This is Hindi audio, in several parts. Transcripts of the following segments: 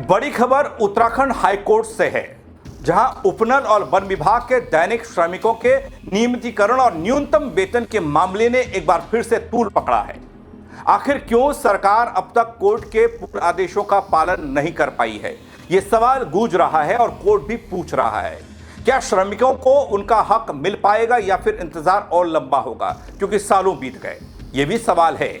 बड़ी खबर उत्तराखंड हाईकोर्ट से है, जहां उपनल और वन विभाग के दैनिक श्रमिकों के नियमितीकरण और न्यूनतम वेतन के मामले ने एक बार फिर से तूल पकड़ा है। आखिर क्यों सरकार अब तक कोर्ट के पूर्ण आदेशों का पालन नहीं कर पाई है, यह सवाल गूंज रहा है और कोर्ट भी पूछ रहा है। क्या श्रमिकों को उनका हक मिल पाएगा या फिर इंतजार और लंबा होगा, क्योंकि सालों बीत गए। यह भी सवाल है,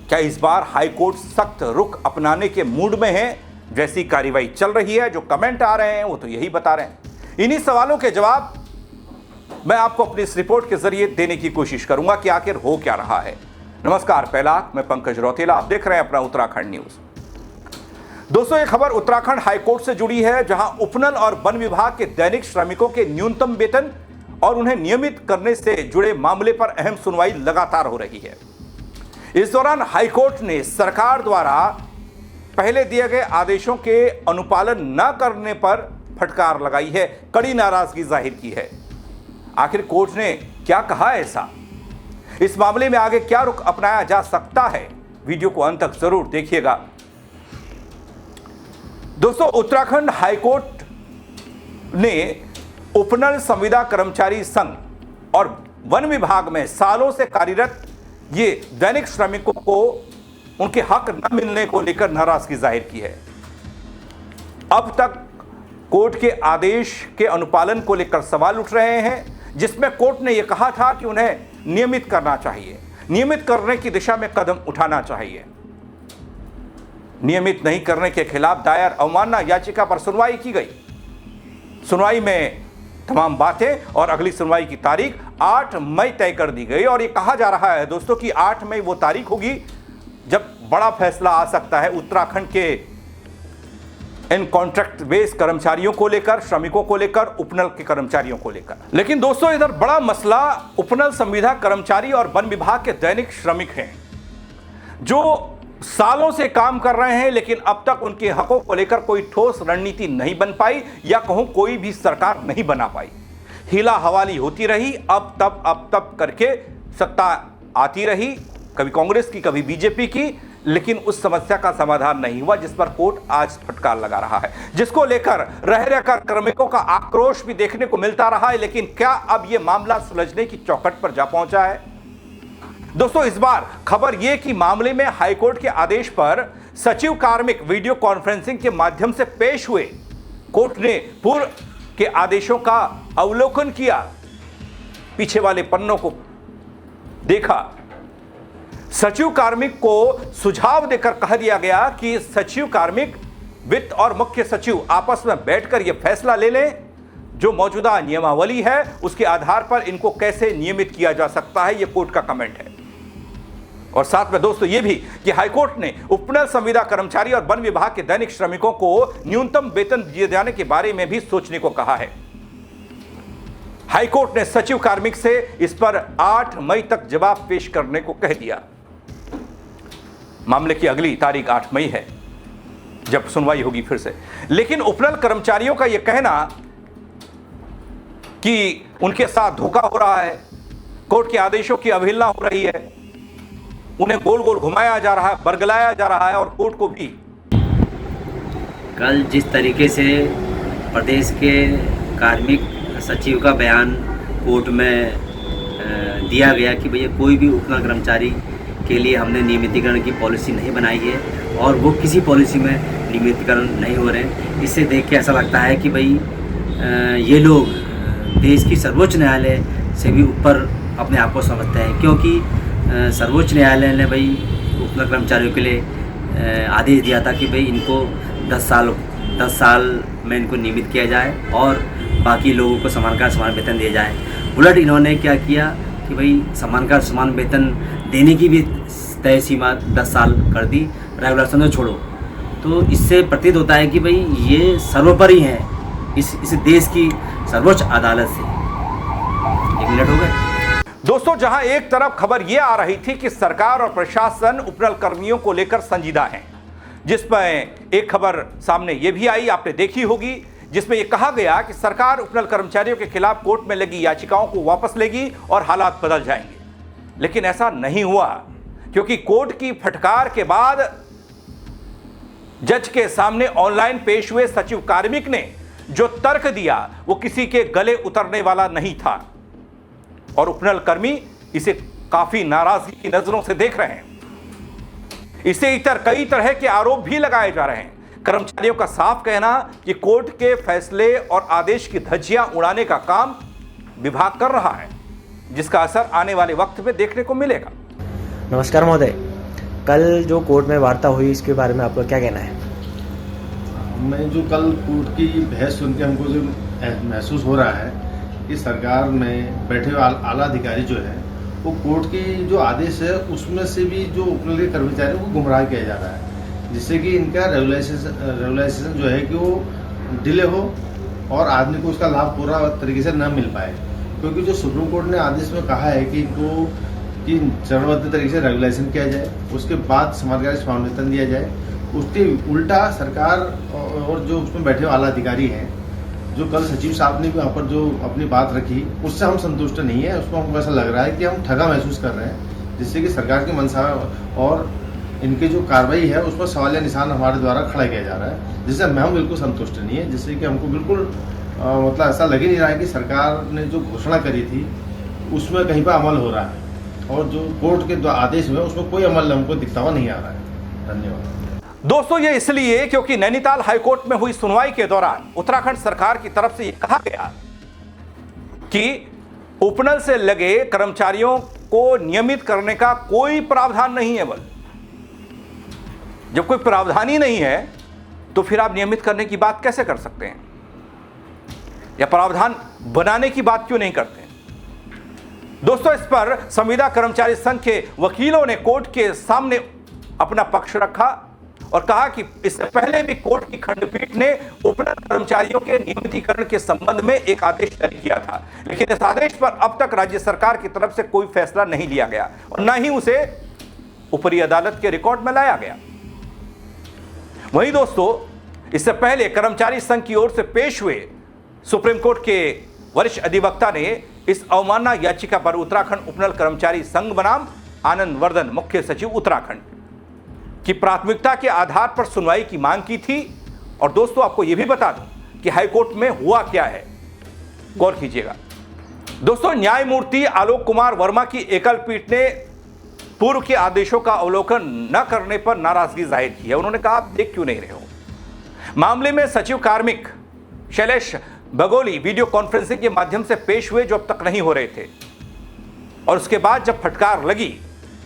क्या इस बार हाईकोर्ट सख्त रुख अपनाने के मूड में है? जैसी कार्रवाई चल रही है, जो कमेंट आ रहे हैं वो तो यही बता रहे हैं। इन्हीं सवालों के जवाब मैं आपको अपनी इस रिपोर्ट के जरिए देने की कोशिश करूंगा कि आखिर हो क्या रहा है। नमस्कार, पहला मैं पंकज रौतेला, आप देख रहे हैं अपना उत्तराखंड न्यूज। दोस्तों, ये खबर उत्तराखंड हाईकोर्ट से जुड़ी है, जहां उपनल और वन विभाग के दैनिक श्रमिकों के न्यूनतम वेतन और उन्हें नियमित करने से जुड़े मामले पर अहम सुनवाई लगातार हो रही है। इस दौरान हाईकोर्ट ने सरकार द्वारा पहले दिए गए आदेशों के अनुपालन न करने पर फटकार लगाई है, कड़ी नाराजगी जाहिर की है। आखिर कोर्ट ने क्या कहा ऐसा? इस मामले में आगे क्या रुख अपनाया जा सकता है? वीडियो को अंत तक जरूर देखिएगा। दोस्तों, उत्तराखंड हाईकोर्ट ने उपनल संविदा कर्मचारी संघ और वन विभाग में सालों से कार्यरत ये दैनिक श्रमिकों को उनके हक न मिलने को लेकर नाराजगी जाहिर की है। अब तक कोर्ट के आदेश के अनुपालन को लेकर सवाल उठ रहे हैं, जिसमें कोर्ट ने यह कहा था कि उन्हें नियमित करना चाहिए, नियमित करने की दिशा में कदम उठाना चाहिए। नियमित नहीं करने के खिलाफ दायर अवमानना याचिका पर सुनवाई की गई। सुनवाई में तमाम बातें और अगली सुनवाई की तारीख 8 मई तय कर दी गई और यह कहा जा रहा है दोस्तों कि 8 मई वो तारीख होगी जब बड़ा फैसला आ सकता है उत्तराखंड के इन कॉन्ट्रैक्ट बेस कर्मचारियों को लेकर, श्रमिकों को लेकर, उपनल के कर्मचारियों को लेकर। लेकिन दोस्तों, इधर बड़ा मसला उपनल संविदा कर्मचारी और वन विभाग के दैनिक श्रमिक हैं, जो सालों से काम कर रहे हैं, लेकिन अब तक उनके हकों को लेकर कोई ठोस रणनीति नहीं बन पाई, या कहूं कोई भी सरकार नहीं बना पाई। हीला हवाली होती रही, अब तब करके सत्ता आती रही, कभी कांग्रेस की, कभी बीजेपी की, लेकिन उस समस्या का समाधान नहीं हुआ, जिस पर कोर्ट आज फटकार लगा रहा है, जिसको लेकर रह रहकर कार्मिकों का आक्रोश भी देखने को मिलता रहा है। लेकिन क्या अब यह मामला सुलझने की चौखट पर जा पहुंचा है? दोस्तों, इस बार खबर यह कि मामले में हाईकोर्ट के आदेश पर सचिव कार्मिक वीडियो कॉन्फ्रेंसिंग के माध्यम से पेश हुए। कोर्ट ने पूर्व के आदेशों का अवलोकन किया, पीछे वाले पन्नों को देखा। सचिव कार्मिक को सुझाव देकर कह दिया गया कि सचिव कार्मिक, वित्त और मुख्य सचिव आपस में बैठकर यह फैसला ले लें, जो मौजूदा नियमावली है उसके आधार पर इनको कैसे नियमित किया जा सकता है। यह कोर्ट का कमेंट है। और साथ में दोस्तों यह भी कि हाईकोर्ट ने उपनल संविदा कर्मचारी और वन विभाग के दैनिक श्रमिकों को न्यूनतम वेतन दिए जाने के बारे में भी सोचने को कहा है। हाईकोर्ट ने सचिव कार्मिक से इस पर 8 मई तक जवाब पेश करने को कह दिया। मामले की अगली तारीख 8 मई है, जब सुनवाई होगी फिर से। लेकिन उपनल कर्मचारियों का यह कहना कि उनके साथ धोखा हो रहा है, कोर्ट के आदेशों की अवहेलना हो रही है, उन्हें गोल गोल घुमाया जा रहा है, बरगलाया जा रहा है, और कोर्ट को भी कल जिस तरीके से प्रदेश के कार्मिक सचिव का बयान कोर्ट में दिया गया कि भैया कोई भी उपनल कर्मचारी के लिए हमने नियमितीकरण की पॉलिसी नहीं बनाई है और वो किसी पॉलिसी में नियमितीकरण नहीं हो रहे हैं, इससे देख के ऐसा लगता है कि भाई ये लोग देश की सर्वोच्च न्यायालय से भी ऊपर अपने आप को समझते हैं, क्योंकि सर्वोच्च न्यायालय ने भाई उपनल कर्मचारियों के लिए आदेश दिया था कि भाई इनको 10 साल में इनको नियमित किया जाए और बाकी लोगों को समान का समान वेतन दिया जाए। उलट इन्होंने क्या किया कि भाई समान का समान वेतन देने की भी तय सीमा 10 साल कर दी, रेगुलेशन तो छोड़ो। तो इससे प्रतीत होता है कि भाई ये सर्वोपरि है इस देश की सर्वोच्च अदालत से। 1 मिनट हो गए। दोस्तों, जहां एक तरफ खबर यह आ रही थी कि सरकार और प्रशासन उपनल कर्मियों को लेकर संजीदा है, जिसमें एक खबर सामने यह भी आई, आपने देखी होगी, जिसमें यह कहा गया कि सरकार उपनल कर्मचारियों के खिलाफ कोर्ट में लगी याचिकाओं को वापस लेगी और हालात बदल जाएंगे। लेकिन ऐसा नहीं हुआ, क्योंकि कोर्ट की फटकार के बाद जज के सामने ऑनलाइन पेश हुए सचिव कार्मिक ने जो तर्क दिया वो किसी के गले उतरने वाला नहीं था और उपनल कर्मी इसे काफी नाराजगी की नजरों से देख रहे हैं। इसे इतर कई तरह के आरोप भी लगाए जा रहे हैं। कर्मचारियों का साफ कहना कि कोर्ट के फैसले और आदेश की धज्जियां उड़ाने का काम विभाग कर रहा है, जिसका असर आने वाले वक्त में देखने को मिलेगा। नमस्कार महोदय, कल जो कोर्ट में वार्ता हुई इसके बारे में आपका क्या कहना है? मैं जो कल कोर्ट की बहस सुन के हमको जो महसूस हो रहा है कि सरकार में बैठे हुए आला अधिकारी जो है वो कोर्ट की जो आदेश है उसमें से भी जो उपनल के कर्मचारियों को गुमराह किया जा रहा है, जिससे कि इनका रेगुलाइजेशन जो है कि वो डिले हो और आदमी को उसका लाभ पूरा तरीके से न मिल पाए। क्योंकि जो सुप्रीम कोर्ट ने आदेश में कहा है कि इनको कि चरणबद्ध तरीके से रेगुलाइजेशन किया जाए, उसके बाद समाजकारी समान वेतन दिया जाए, उसके उल्टा सरकार और जो उसमें बैठे हुए आला अधिकारी हैं, जो कल सचिव साहब ने भी वहाँ पर जो अपनी बात रखी उससे हम संतुष्ट नहीं है। उसको हमको ऐसा लग रहा है कि हम ठगा महसूस कर रहे हैं, जिससे कि सरकार की मंशा और इनकी जो कार्रवाई है उस पर सवालिया निशान हमारे द्वारा खड़ा किया जा रहा है, जिससे हम बिल्कुल संतुष्ट नहीं है। जिससे कि हमको बिल्कुल मतलब ऐसा लग ही नहीं रहा है कि सरकार ने जो घोषणा करी थी उसमें कहीं पर अमल हो रहा है और जो कोर्ट के आदेश में उसमें कोई अमल हमको दिखता हुआ नहीं आ रहा है। धन्यवाद। दोस्तों, ये इसलिए क्योंकि नैनीताल हाईकोर्ट में हुई सुनवाई के दौरान उत्तराखंड सरकार की तरफ से यह कहा गया कि उपनल से लगे कर्मचारियों को नियमित करने का कोई प्रावधान नहीं है। बल जब कोई प्रावधान ही नहीं है तो फिर आप नियमित करने की बात कैसे कर सकते हैं, या प्रावधान बनाने की बात क्यों नहीं करते? दोस्तों, इस पर संविदा कर्मचारी संघ के वकीलों ने कोर्ट के सामने अपना पक्ष रखा और कहा कि इससे पहले भी कोर्ट की खंडपीठ ने उपनल कर्मचारियों के नियमितीकरण के संबंध में एक आदेश जारी किया था, लेकिन इस आदेश पर अब तक राज्य सरकार की तरफ से कोई फैसला नहीं लिया गया और न ही उसे ऊपरी अदालत के रिकॉर्ड में लाया गया। वहीं दोस्तों, इससे पहले कर्मचारी संघ की ओर से पेश हुए सुप्रीम कोर्ट के वरिष्ठ अधिवक्ता ने इस अवमानना याचिका पर उत्तराखंड उपनल कर्मचारी संघ बनाम आनंद वर्धन मुख्य सचिव उत्तराखंड की प्राथमिकता के आधार पर सुनवाई की मांग की थी। और दोस्तों, आपको यह भी बता दूं कि हाईकोर्ट में हुआ क्या है, गौर कीजिएगा। दोस्तों, न्यायमूर्ति आलोक कुमार वर्मा की एकल पीठ ने पूर्व के आदेशों का अवलोकन न करने पर नाराजगी जाहिर की है। उन्होंने कहा, आप देख क्यों नहीं रहे हो? मामले में सचिव कार्मिक शैलेश बगोली वीडियो कॉन्फ्रेंसिंग के माध्यम से पेश हुए, जो अब तक नहीं हो रहे थे। और उसके बाद जब फटकार लगी,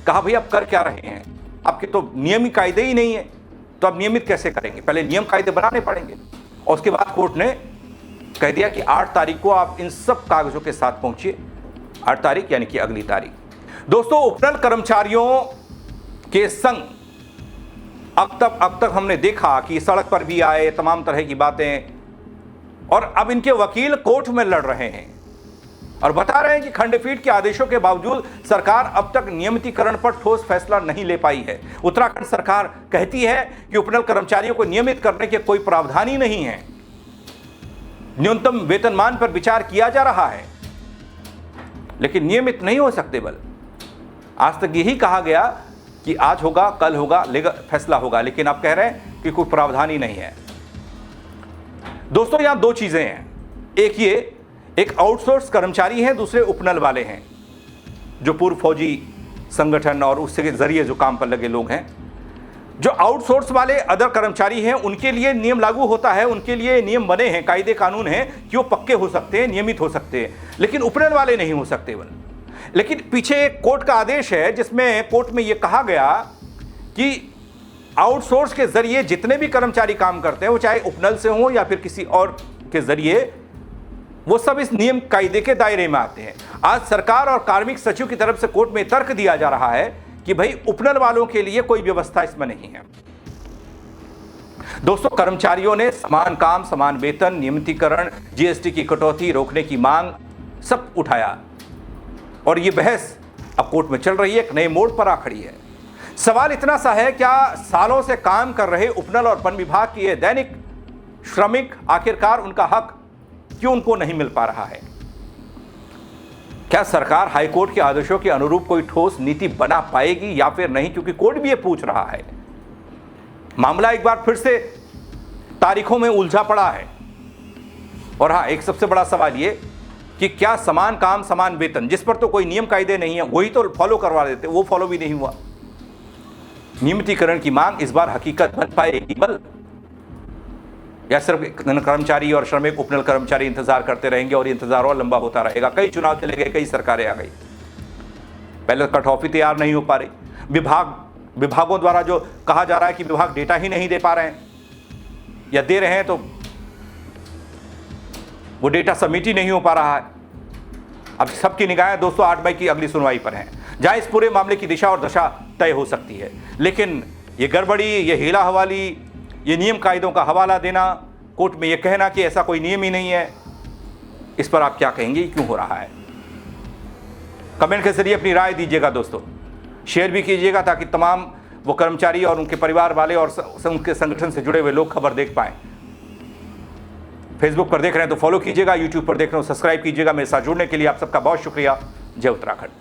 कहा भाई आप कर क्या रहे हैं, आपके तो नियमित कायदे ही नहीं है, तो आप नियमित कैसे करेंगे? पहले नियम कायदे बनाने पड़ेंगे। और उसके बाद कोर्ट ने कह दिया कि 8 तारीख को आप इन सब कागजों के साथ पहुंचिए। 8 तारीख यानी कि अगली तारीख। दोस्तों, उपनल कर्मचारियों के संघ अब तक हमने देखा कि सड़क पर भी आए, तमाम तरह की बातें, और अब इनके वकील कोर्ट में लड़ रहे हैं और बता रहे हैं कि खंडपीठ के आदेशों के बावजूद सरकार अब तक नियमितीकरण पर ठोस फैसला नहीं ले पाई है। उत्तराखंड सरकार कहती है कि उपनल कर्मचारियों को नियमित करने के कोई प्रावधान ही नहीं है, न्यूनतम वेतनमान पर विचार किया जा रहा है, लेकिन नियमित नहीं हो सकते। बल आज तक यही कहा गया कि आज होगा, कल होगा, फैसला होगा, लेकिन आप कह रहे हैं कि कोई प्रावधान ही नहीं है। दोस्तों, यहां 2 चीजें हैं। एक आउटसोर्स कर्मचारी हैं, दूसरे उपनल वाले हैं, जो पूर्व फौजी संगठन और उसके जरिए जो काम पर लगे लोग हैं। जो आउटसोर्स वाले अदर कर्मचारी हैं, उनके लिए नियम लागू होता है, उनके लिए नियम बने हैं, कायदे कानून हैं कि वो पक्के हो सकते हैं, नियमित हो सकते हैं, लेकिन उपनल वाले नहीं हो सकते। लेकिन पीछे एक कोर्ट का आदेश है जिसमें कोर्ट में यह कहा गया कि आउटसोर्स के जरिए जितने भी कर्मचारी काम करते हैं, वो चाहे उपनल से हो या फिर किसी और के जरिए, वो सब इस नियम कायदे के दायरे में आते हैं। आज सरकार और कार्मिक सचिव की तरफ से कोर्ट में तर्क दिया जा रहा है कि भाई उपनल वालों के लिए कोई व्यवस्था इसमें नहीं है। दोस्तों, कर्मचारियों ने समान काम, समान वेतन, नियमितीकरण, जीएसटी की कटौती रोकने की मांग सब उठाया और यह बहस अब कोर्ट में चल रही है, एक नए मोड़ पर आ खड़ी है। सवाल इतना सा है, क्या सालों से काम कर रहे उपनल और वन विभाग की ये दैनिक श्रमिक, आखिरकार उनका हक क्यों उनको नहीं मिल पा रहा है? क्या सरकार हाईकोर्ट के आदेशों के अनुरूप कोई ठोस नीति बना पाएगी या फिर नहीं? क्योंकि कोर्ट भी ये पूछ रहा है। मामला एक बार फिर से तारीखों में उलझा पड़ा है। और हाँ, एक सबसे बड़ा सवाल ये कि क्या समान काम समान वेतन, जिस पर तो कोई नियम कायदे नहीं है, वही तो फॉलो करवा देते, वो फॉलो भी नहीं हुआ। नियमितीकरण की मांग इस बार हकीकत बन पाएगी बल, या सिर्फ कर्मचारी और श्रमिक उपनल कर्मचारी इंतजार करते रहेंगे और इंतजार और लंबा होता रहेगा। कई चुनाव चले गए, कई सरकारें आ गई, पहले कट ऑफ ही तैयार नहीं हो पा रही। विभागों द्वारा जो कहा जा रहा है कि विभाग डेटा ही नहीं दे पा रहे हैं, या दे रहे हैं तो वो डेटा सबमिट ही नहीं हो पा रहा है। अब सबकी निगाहें दोस्तों 8 मई की अगली सुनवाई पर हैं, जहां इस पूरे मामले की दिशा और दशा तय हो सकती है। लेकिन ये गड़बड़ी, ये हीला हवाली, ये नियम कायदों का हवाला देना, कोर्ट में ये कहना कि ऐसा कोई नियम ही नहीं है, इस पर आप क्या कहेंगे, क्यों हो रहा है? कमेंट के जरिए अपनी राय दीजिएगा दोस्तों, शेयर भी कीजिएगा ताकि तमाम वो कर्मचारी और उनके परिवार वाले और उनके संगठन से जुड़े हुए लोग खबर देख पाएं। फेसबुक पर देख रहे हैं तो फॉलो कीजिएगा, यूट्यूब पर देख रहे हो सब्सक्राइब कीजिएगा। मेरे साथ जुड़ने के लिए आप सबका बहुत शुक्रिया। जय उत्तराखंड।